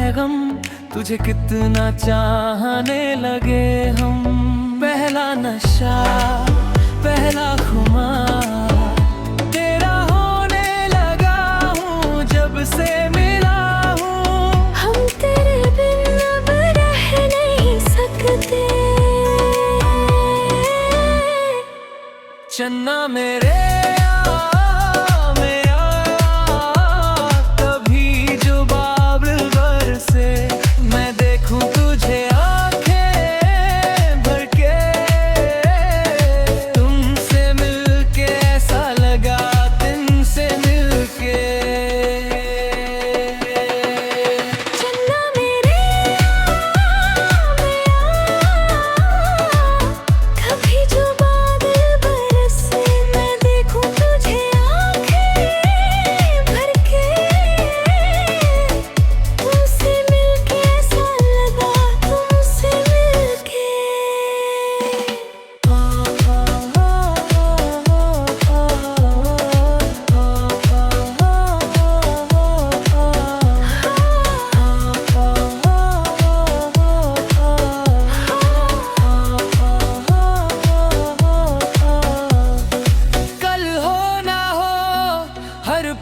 है गम, तुझे कितना चाहने लगे हम। पहला नशा, पहला खुमार, तेरा होने लगा हूँ जब से मिला हूँ। हम तेरे बिन अब रह नहीं सकते। चन्ना मेरे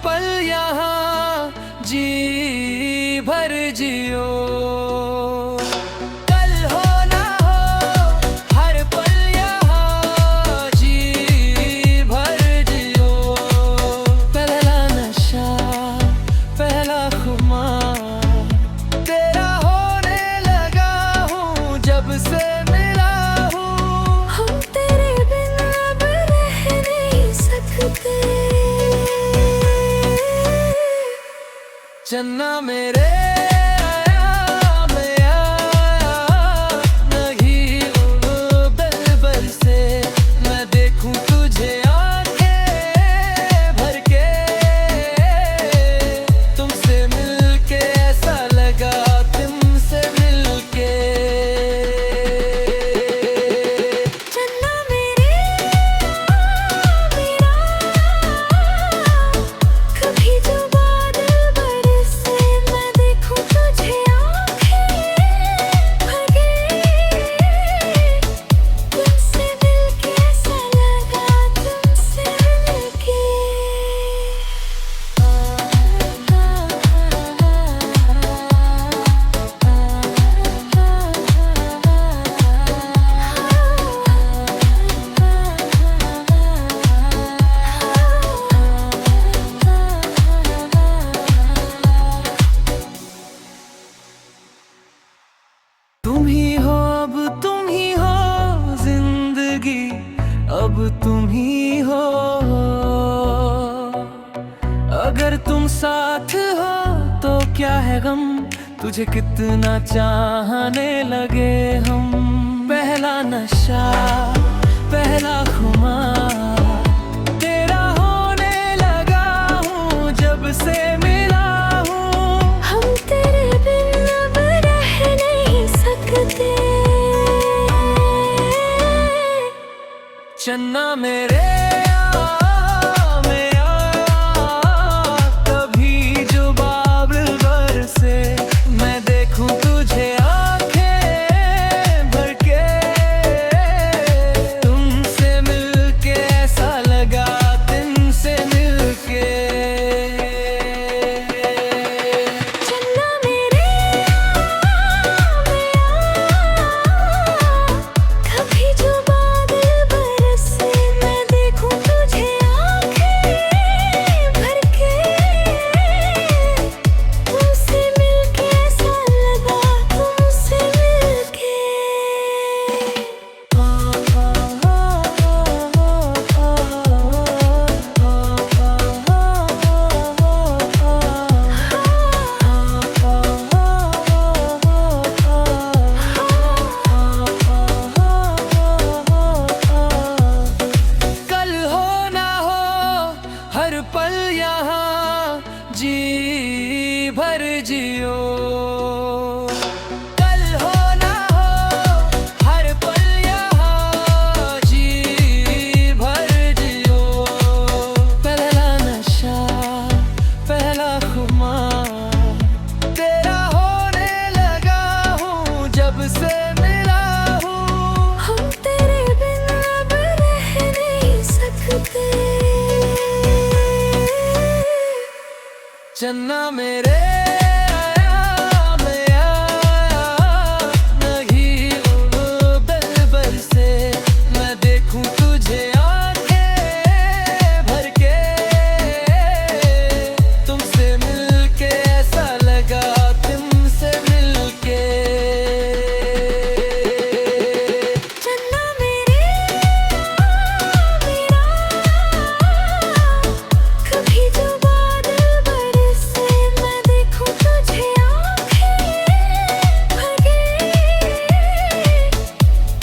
पल यहाँ जी भर जियो। कल हो ना हो हर पल यहाँ जी भर जियो। पहला नशा, पहला खुमार, तेरा होने लगा हूँ जब से मिला हूँ। हम तेरे बिना अब रह नहीं सकते। चन्ना मेरे तुम ही हो, अब तुम ही हो जिंदगी, अब तुम ही हो। अगर तुम साथ हो तो क्या है गम, तुझे कितना चाहने लगे हम। पहला नशा, पहला खुमार, तेरा होने लगा हूँ जब से मिला हूँ। हम तेरे बिन अब रह नहीं सकते। चन्ना मेरे कभी जो बादल बरसे मैं देखूं चन्ना मेरे आया मैं आया नहीं वो दिलबर से, मैं देखूं तुझे आंखें भर के, तुमसे मिलके ऐसा लगा तुमसे मिलके। चन्ना मेरे मेरा, कभी जो बादल बरसे, मैं देखूं तुझे आंखें भर के,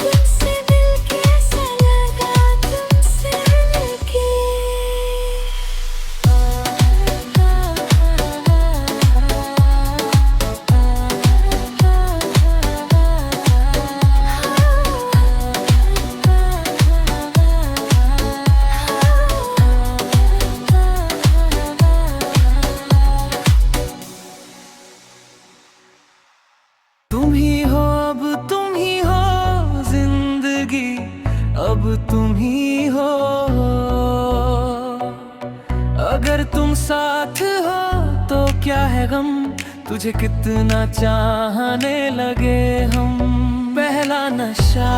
तुमसे मिलके ऐसा लगा तुमसे मिलके। तुम ही हो अब तुम ही हो जिंदगी, अब तुम ही हो। अगर तुम साथ हो तो क्या है गम, तुझे कितना चाहने लगे हम। पहला नशा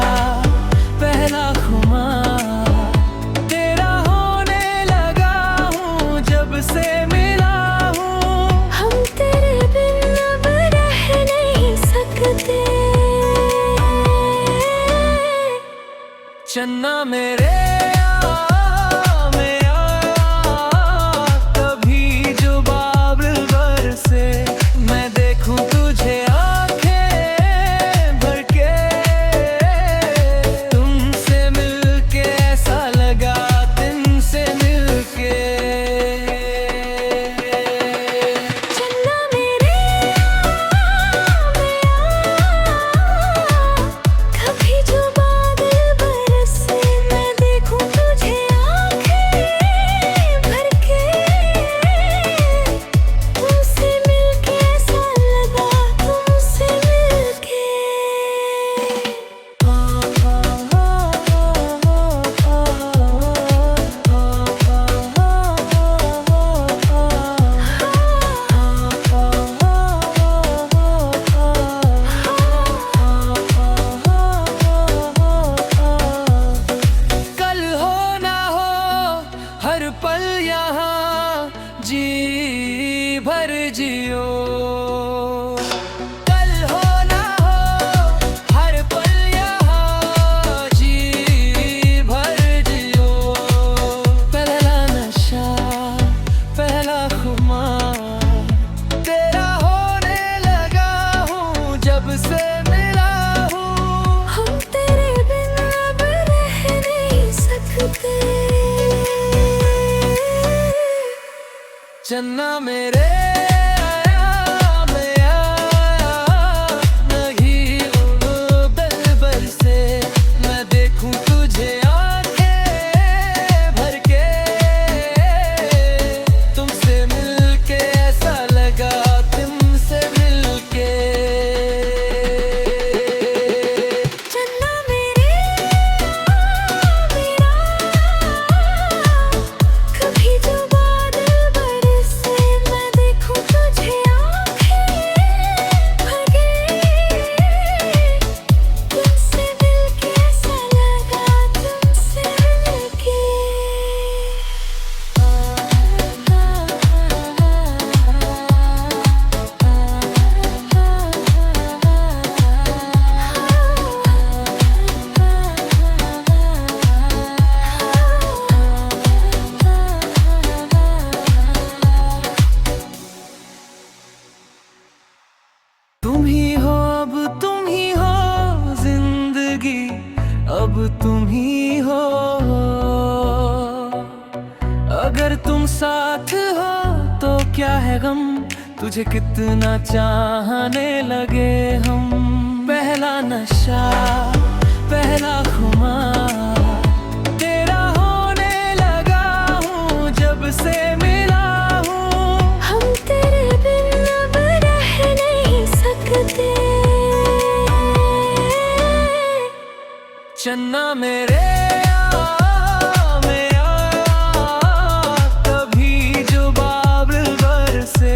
पहला खुमार तेरा होने लगा हूँ, जब से मिला हूँ। हम तेरे बिन अब रह नहीं सकते। चन्ना मेरे आ, मैं आया, कभी जो बादल बरसे, मैं देखूं तुझे आंखें भर के, तुमसे मिलके ऐसा लगा तुमसे मिलके। चन्ना मेरे मैं आया, कभी जो बादल बरसे, मैं देखूं तुझे आंखें भर के, तुमसे मिलके ऐसा लगा तुमसे मिलके। कल हो ना हो हर पल यहाँ जी भर जियो। कल हो ना हो हर पल यहाँ जी भर जियो। पहला नशा पहला खुमार तेरा होने लगा हूँ, जब से मिला हूँ। हम तेरे बिन अब रह नहीं सकते। चन्ना मेरे आया मैं आया नहीं वो दिलबर से, मैं देखूं तुझे आंखें भर के, तुमसे मिलके ऐसा लगा तुमसे मिलके। चन्ना मेरे मेरा, कभी जो बादल बरसे, मैं देखूं तुझे आंखें भर के, तुमसे मिलके ऐसा लगा तुमसे मिलके। तुम ही हो अब तुम ही हो जिंदगी, अब तुम ही हो। अगर तुम साथ हो तो क्या है गम, तुझे कितना चाहने लगे हम। पहला नशा पहला खुमार तेरा होने लगा हूँ, जब से मिला हूँ। हम तेरे बिन अब रह नहीं सकते। चन्ना मेरे आ, मैं आया, कभी जो बादल बरसे,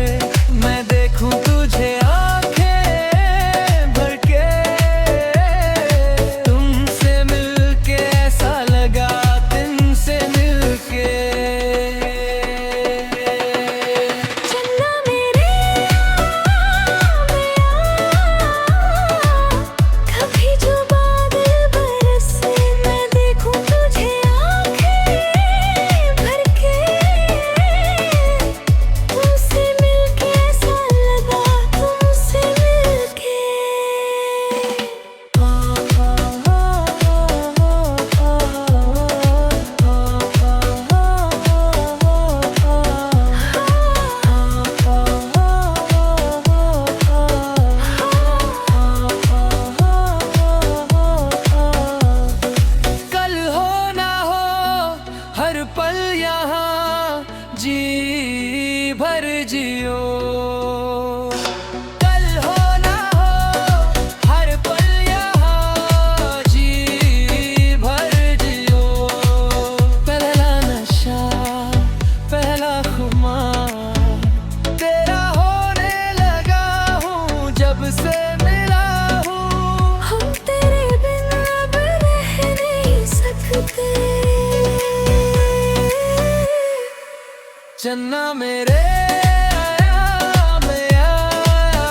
चन्ना मेरे आया मैं आया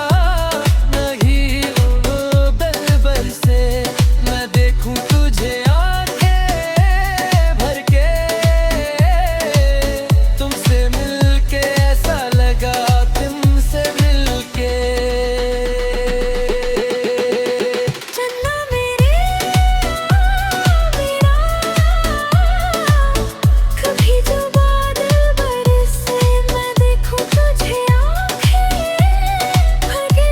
नहीं वो दिल से मैं देखूं तुझे आंखें भर के तुमसे मिलके ऐसा लगा तुमसे मिलके चन्ना मेरे मेरा कभी जो बादल बरसे मैं देखूं तुझे आंखें भर के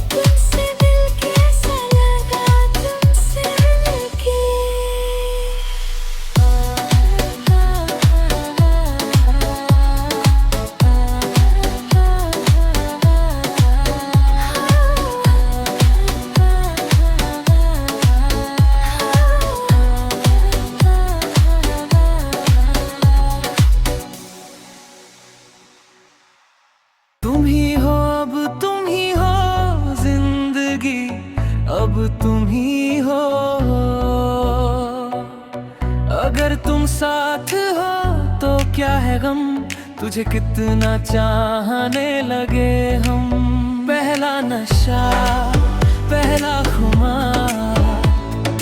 तुमसे मिलके ऐसा लगा तुमसे मिलके तुम ही हो अब तुम ही हो जिंदगी अब तुम ही हो अगर तुम साथ हो तो क्या है गम तुझे कितना चाहने लगे हम पहला नशा पहला खुमार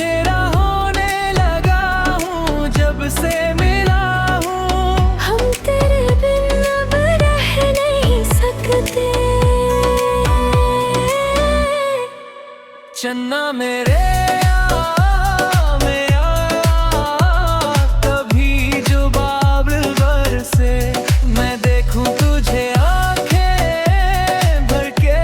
तेरा होने लगा हूँ जब से मिला हूँ हम तेरे बिन अब रह नहीं सकते चन्ना मेरे आ, मैं आया तभी जो बादल बरसे मैं देखूं तुझे आंखें भर के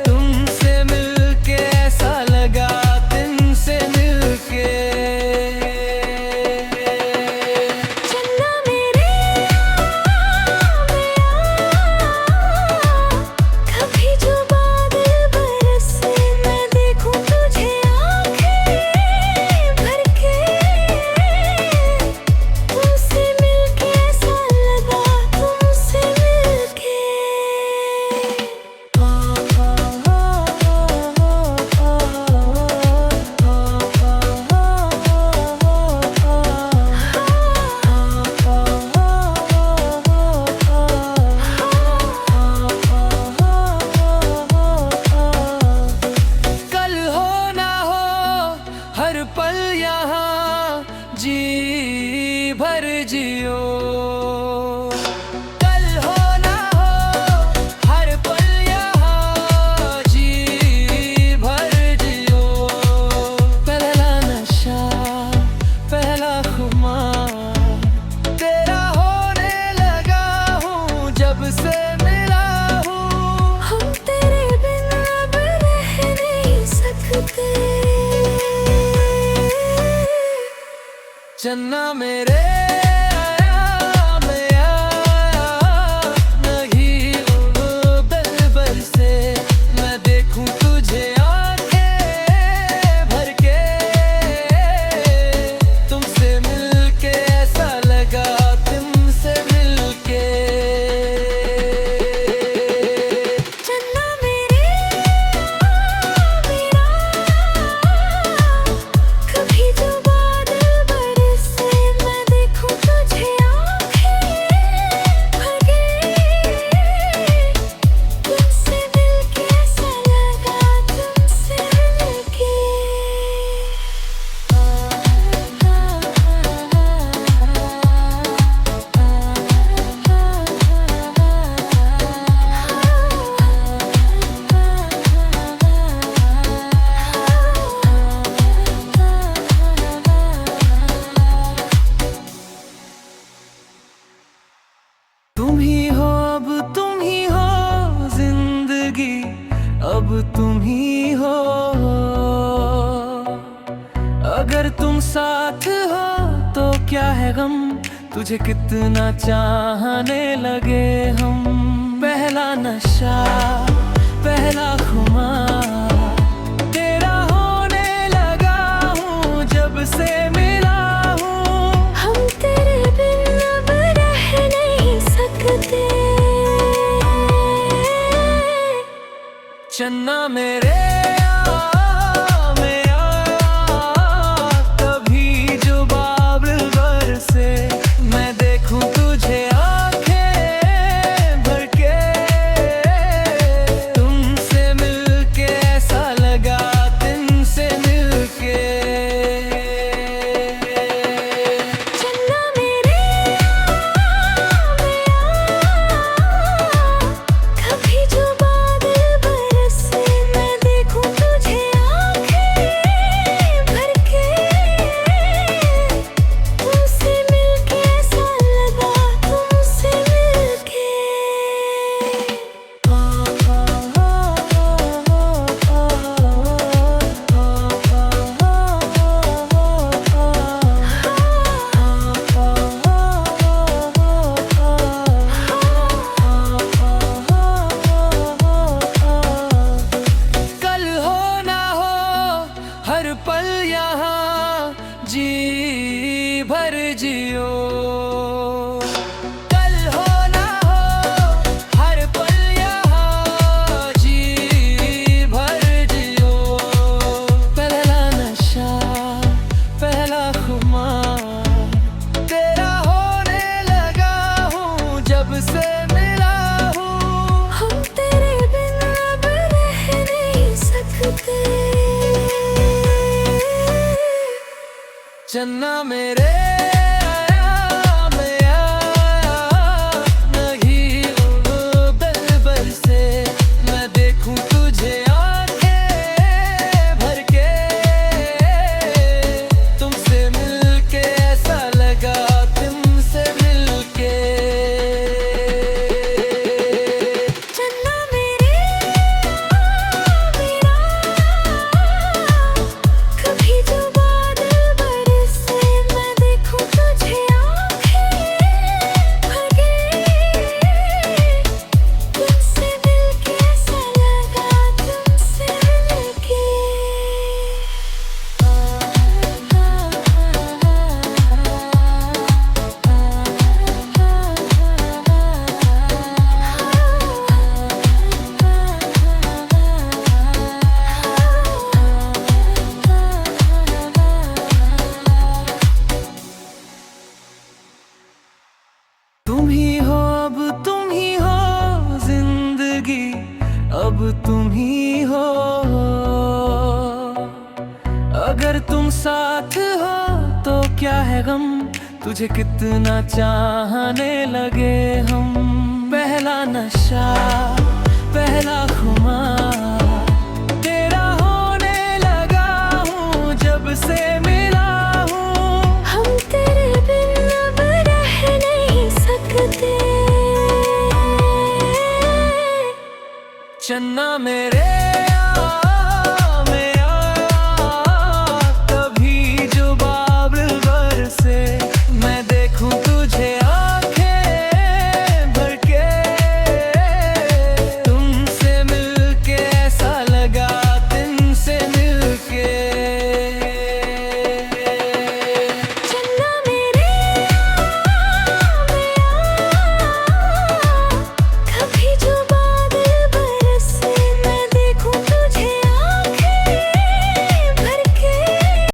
तुमसे मिलके ऐसा लगा तुमसे मिलके चन्ना मेरे कभी जो बादल बरसे मैं देखूं तुझे आंखें भर के तुमसे मिलके ऐसा लगा तुमसे मिलके कल हो ना हो हर पल यहाँ जी भर जियो कल हो ना हो हर पल यहाँ जी भर जियो पहला नशा पहला खुमार तेरा होने लगा हूँ जब से मिला हूँ हम तेरे बिन अब रह नहीं सकते चन्ना मेरे आया मैं आया नहीं वो दिल से मैं देखूं तुझे आंखें भर के तुमसे मिलके ऐसा लगा तुमसे मिलके चन्ना मेरे मेरा कभी जो बादल बरसे मैं देखूं तुझे आंखें भर के तुमसे मिलके ऐसा लगा तुमसे मिलके तुम ही हो अब तुम ही हो जिंदगी अब तुम ही हो अगर तुम साथ हो तो क्या है गम तुझे कितना चाहने लगे हम पहला नशा पहला खुमार तेरा होने लगा हूँ जब से मिला हूँ हम तेरे बिन अब रह नहीं सकते चन्ना मेरे आ, मैं आया तभी जो बादल बरसे जियो। कल हो ना हो हर पल यहाँ जी भर जियो। पहला नशा पहला खुमार तेरा होने लगा हूँ जब से मिला हूँ। हम तेरे बिना अब रह नहीं सकते। चन्ना मेरे आया मैं आया नहीं वो बलबल से। मैं देखूं तुझे आंखें भर के। तुमसे मिलके ऐसा लगा तुमसे मिलके। चन्ना मेरे मेरा कभी जो बादल बरसे मैं देखूं तुझे आंखें भर के। तुमसे मिलके ऐसा लगा तुमसे मिलके। तुम ही हो अब तुम ही हो जिंदगी अब तुम ही हो। अगर तुम साथ हो तो क्या है गम। तुझे कितना चाहने लगे हम। पहला नशा पहला खुमार